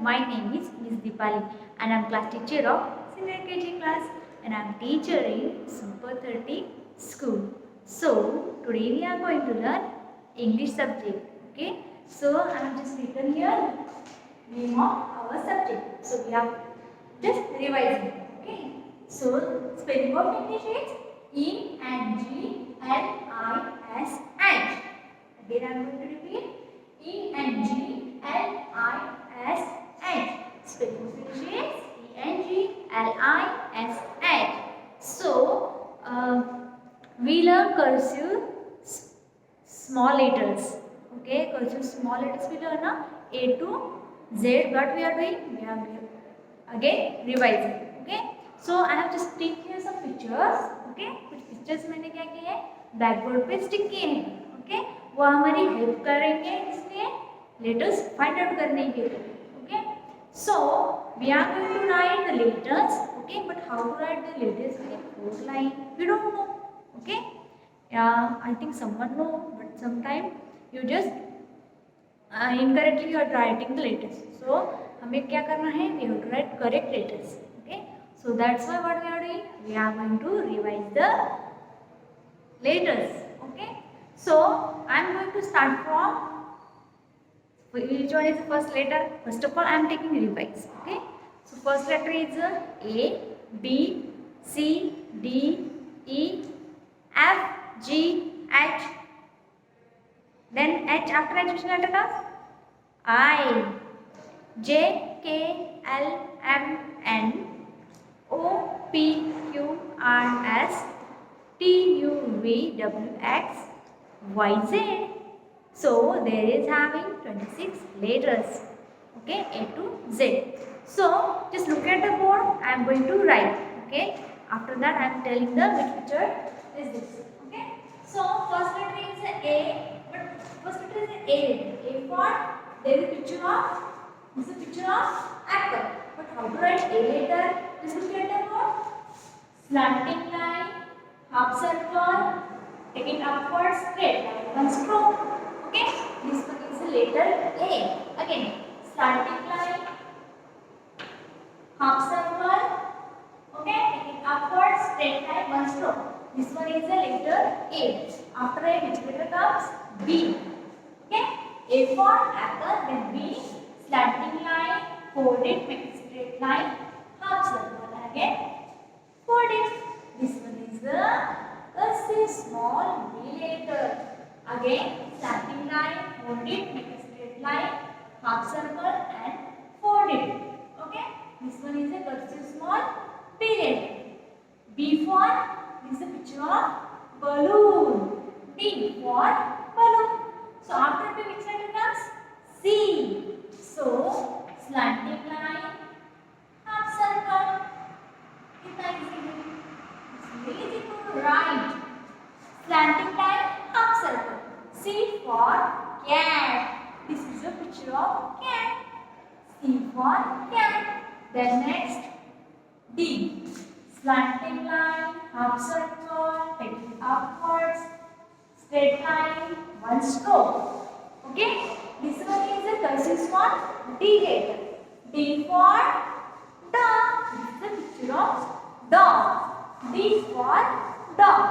my name is Miss Dipali and I am class teacher of senior KG class and I am teacher in Super 30 school. So today we are going to learn English subject. Okay. So I have just written here name of our subject. So we are just revising. Okay. So spelling of English is E-N-G-L-I-S and. Again I am going to repeat E-N-G-L-I-S-H. Spelling of English is E-N-G-L-I-S-H. So we learn cursive small letters. Okay, cursive small letters we learn na A to Z. What we are doing? We are again revising. Okay, so I have just stick here some pictures. Okay, कुछ pictures मैंने क्या किए हैं blackboard पे stick किए हैं. Okay, वो हमारी हेल्प करेंगे इसलिए लेटर्स फाइंड आउट करने के लिए. Okay, so we are going to write the letters. Okay, but how to write the letters in 4 line we don't know. Okay, I think someone know, but sometime you just incorrectly you are writing the letters. So हमें क्या करना है, we have to write correct letters. Okay, so that's why what we are doing, we are going to revise the letters. Okay, so I am going to start from which one is the first letter. First of all I am taking revise. Okay, so first letter is A, B, C, D, E, F, G, H. Then H, after H which letter comes? I, J, K, L, M, N, O, P, Q, R, S, T, U, V, W, X, Y, Z. So there is having 26 letters. Okay, A to Z. So just look at the board. I am going to write. Okay, after that I am telling the which picture is this. Okay, so first letter is A, but first letter is A. A for there is a picture of, this is a picture of apple. But how to write A letter? Just look at the board. Slanting line, half circle, taking upward, straight line, one stroke. Okay, this one is the letter A. Again, slanting line, half circle, okay, taking upward, straight line, one stroke. This one is the letter A. After A, which letter comes? B. Okay, A for apple, then B, slanting line, fold it, make it straight line, half circle, and again fold it. This one is the cursive small B letter. Again, slanting line, fold it, make a straight line, half circle, and fold it. Okay, this one is a cursive small B letter. B for, this is a picture of balloon. B for balloon. So after B, which letter comes? C. So slanting line, half circle. Kitna easy है? Easy to write. Slanting line, half circle. C for cat. This is a picture of cat. C for cat. Then next D. Slanting line, half circle, taking upwards, straight line, one stroke. Okay. This one is a cursive small D letter. D for dog. This is a picture of dog. D for dog.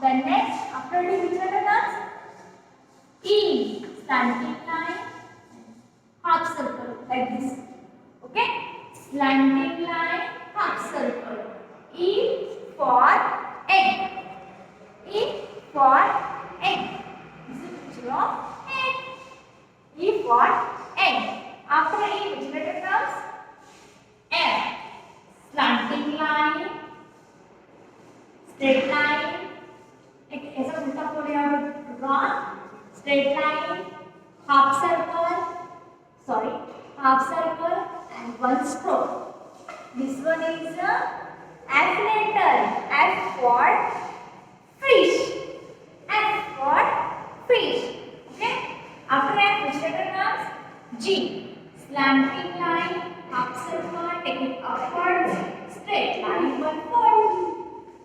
Then next, after D, which letter comes? E. Slanting line, half circle, like this. Okay? Slanting line, half circle. E for egg. E for egg. This is a picture of egg. E for egg. After E, which letter comes? F. Slanting line, straight line, एक ऐसा उल्टा फोड़ यहाँ draw, straight line, half circle, and one stroke. This one is a F letter. F for fish. F for fish. Okay. After F, which letter comes? G. Slanting line, half circle, taking upwards, straight line, one fold.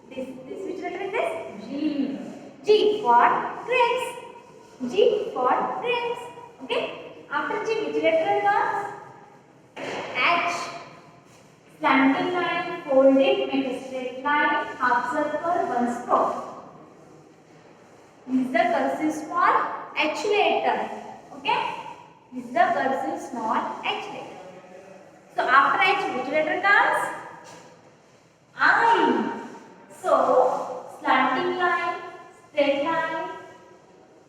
This which letter is this? G. G for grapes. G for grapes. Okay. After G, which letter comes? slanting line, fold it, make a straight line, half circle, one stroke. This is the cursive small H letter. Okay? This is the cursive small H letter. So after H, which letter comes? I. So slanting line, straight line,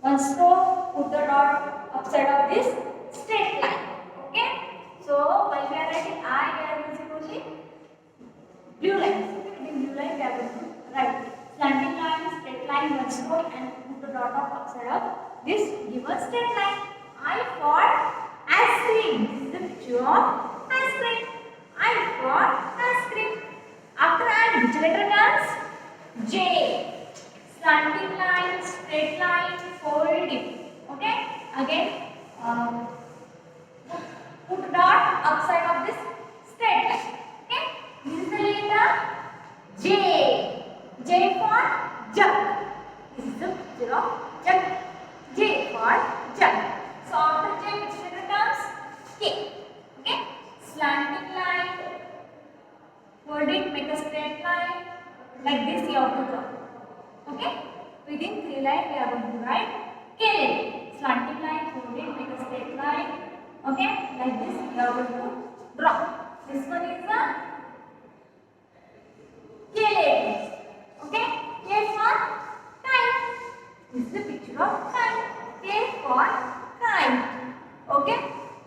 one stroke, put the dot upside of this straight line. Okay? So while we are writing I, we are using only blue line. So in blue line we are going to write slanting line, straight line, one stroke, and put the dot of upside of this given straight line. I for ice cream. This is the picture of ice cream. I for ice cream. After I, which letter comes? J. Slanting line, straight line, fold it. Okay? Again, put dot upside of this straight line. Okay? This is the letter J. J for jug. This is the picture of jug. J for jug. So after J, which letter comes? K. Okay? Slanting line, fold it, make a straight line. Like this, you have to draw. Okay? Within 3 lines, we are going to write K. Slanting line, fold it, make a straight line. Okay? Like this, you are going to draw. This one is the K letter. Okay? K for kite. This is the picture of kite. K for kite. Okay?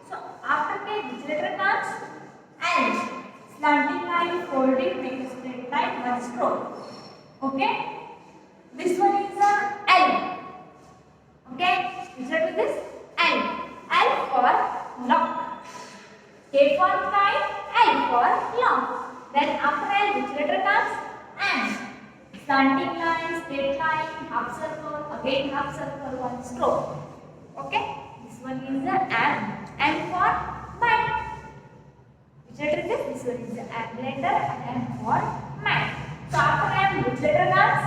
So after K, which letter comes? L. Slanting line, fold it, make a straight line, one stroke. Okay? This one is a L. Okay? Which letter is this? L. L for lock. K for kite, L for lock. Then after L, which letter comes? M. Slanting line, straight line, half circle, again half circle, one stroke. Okay? This one is the M. M for mat. Which letter is this? This one is the M letter and M for mat. So after M, which letter comes?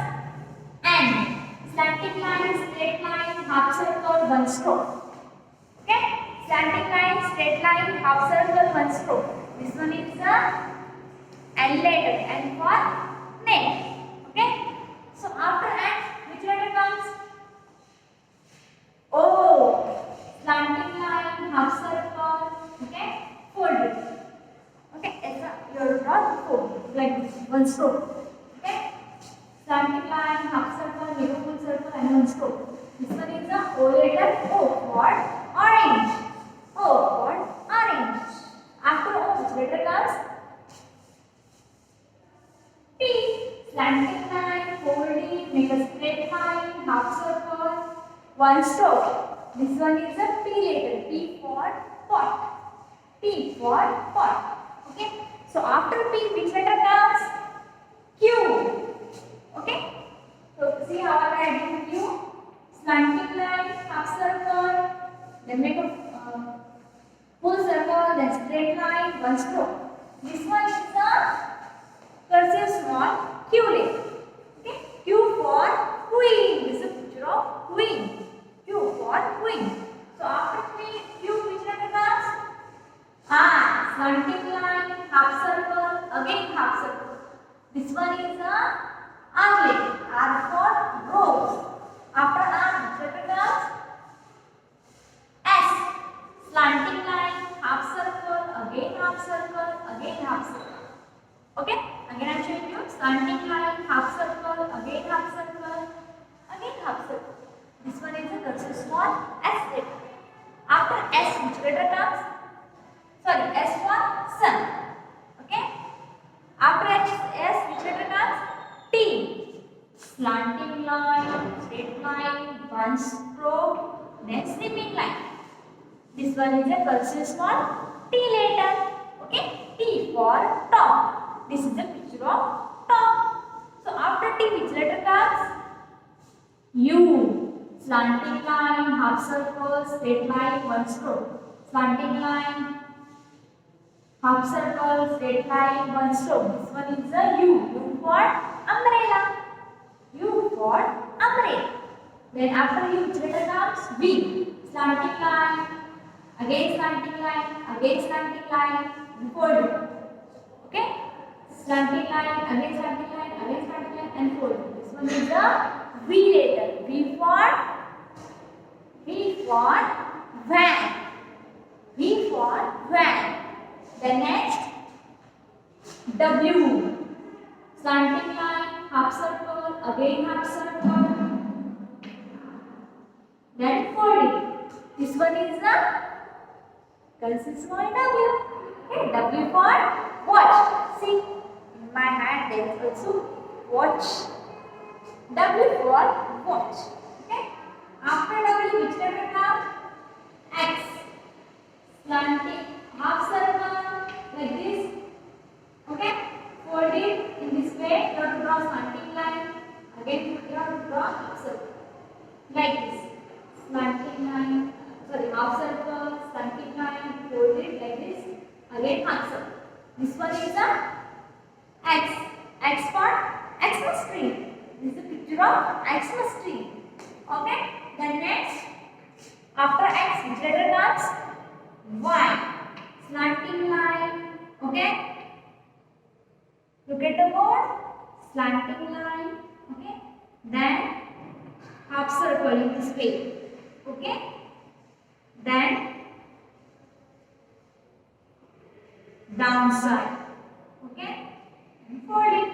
N. Slanting line, straight line, half circle, one stroke. Okay? Slanting line, straight line, half circle, one stroke. This one is the N letter, N for net. Okay? So after N, which letter comes? O. Slanting line, half circle, okay? Fold it. Okay? It's your draw fold like this, one stroke. Okay? Slanting line, half circle, make a full circle, and one stroke. This one is the O letter, O for orange. O for orange. After O, which letter comes? P. Slanting line, fold it, make a straight line, half circle, one stroke. This one is the P letter, P for pot. P for pot. Okay? So after P, which letter comes? Q. Okay? So see how I am writing Q? Slanting line, half circle, then make a full circle, then straight line, one stroke. This one is the cursive small Q letter. Okay? Q for queen. This is a picture of queen. Q for queen. So after Q, which letter comes? R. Slanting line, half circle, again half circle. This one is the R letter. R for rose. After R, which letter comes? S. Slanting line, half circle, again half circle, again half circle. Okay? Again I am showing you slanting line, half circle, again half circle, again half circle. This one is the cursive small S letter. After S, which letter comes? Sorry, S for sun. Okay? After S, which letter comes? T. Slanting line, straight line, one stroke, then slipping line. This one is a cursive small T letter. Okay? T for top. This is the picture of top. So after T, which letter comes? U. Slanting line, half circle, straight line, one stroke. Slanting line, half circle, straight line, one stroke. This one is the U. U for umbrella. U for umbrella. Then after U, which letter comes? V. Slanting line, again slanting line, again slanting line, fold it. Okay? slanting line, again slanting line, again slanting line, and fold. This one is the V letter. V for van. V for van. The next W. Slanting line, half circle, again half circle. Then folding. This one is the consists for W. Okay, W for watch. See, in my hand there is also watch. W for watch. Okay. After W, which letter comes? X. Slanting half circle like this. Okay. Fold it in this way. You have to draw slanting line. Again, you have to draw half circle like this. Slanting line. Sorry, half circle, slanting line, fold it like this. Again, half circle. This one is a X. X for Xmas tree. This is a picture of Xmas tree. Okay. Then next, after X, which letter comes? Y. Slanting line. Okay. Look at the board. Slanting line. Okay. Then half circle in this way. Okay. Then downside. Okay. And fold it.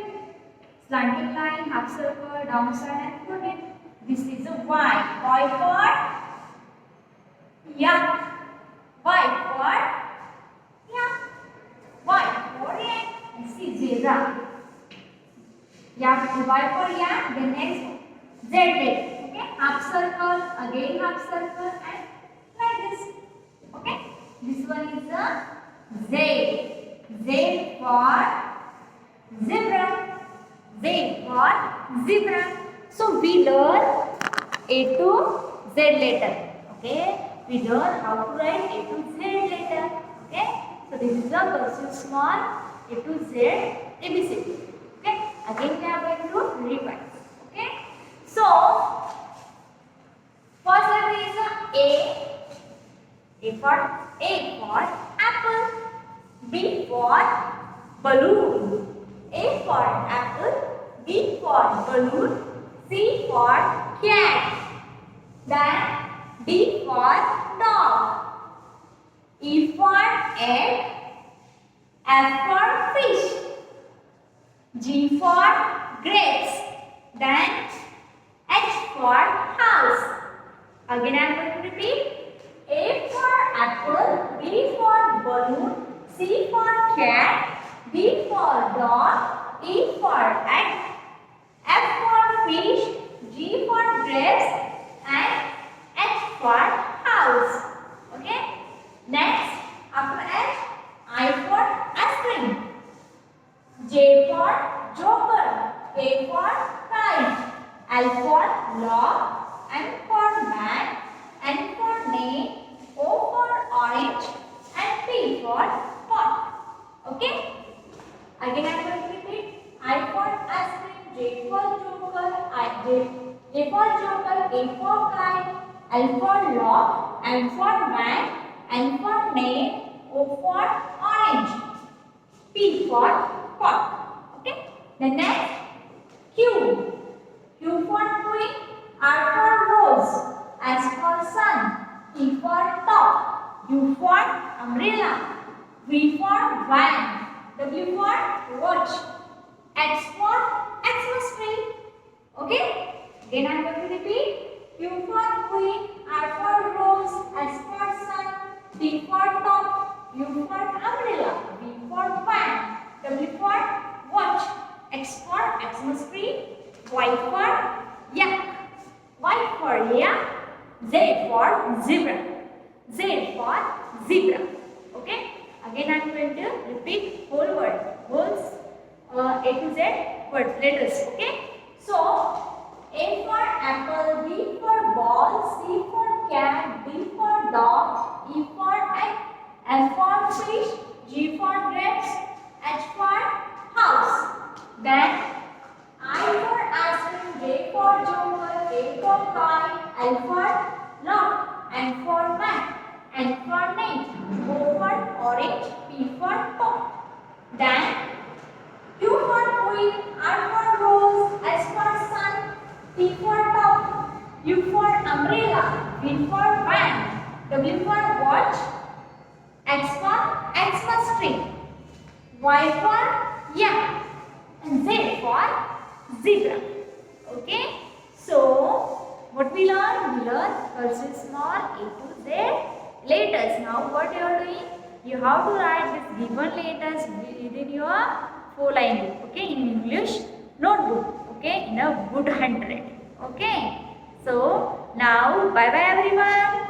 Slanting line, half circle, downside, and fold it. This is a Y. Y for yak. Y for yak. Y for yak. And see zebra. Yak. Y for yak. The next Z letter. Okay. Half circle, again half circle, and like this. Okay. This one is a Z. Z for zebra. Z for zebra. So we learn A to Z letter. Okay. We learn how to write A to Z letter. Okay. So this is the cursive small A to Z ABCD. Okay. Again we are going to revise. Okay. So first letter is A. A for apple. B for balloon. A for apple. B for balloon. C for cat. Then D for dog. E for egg. F for fish. G for grapes. Then H for house. Again I am going to repeat. A for apple, B for balloon, C for cat, D for dog, E for egg, F for fish, G for grapes, and H for house. Okay. Next, after H, I for ice cream, J for joker, K for kite, L for log, M for man, N for name, O for orange, and P for pot. Okay? Again I am going to repeat. I for ice cream, J for joker, J for joker, K for kite, L for log, M for man, N for name, O for orange, P for pot. Okay? The next Q. Q for queen, R for rose, S for sun, T for top, U for umbrella, V for van, W for watch, X for Xmas tree. Okay? Again I am going to repeat. Q for queen, R for rose, S for sun, T for top, U for umbrella, V for van, W for watch, X for Xmas tree, Y for yak, Y for yak, Z for zebra. Z for zebra. Okay. Again I am going to repeat whole word. A to Z words, letters. Okay. So A for apple, B for ball, C for cat, D for dog, E for egg, F for fish, G for grapes, H for house. Then I for ice cream, J for joker, K for kite, L for log, N for man, N for name, O for orange, P for pot. Then Q V for van, W for watch, X for Xmas tree, Y for yak, and Z for zebra. Okay, so what we learn? We learn cursive small A to Z letters. Now what you are doing? You have to write these given letters within your 4-line book. Okay, in English notebook. Okay, in a good handwriting. Okay, so now bye bye everyone.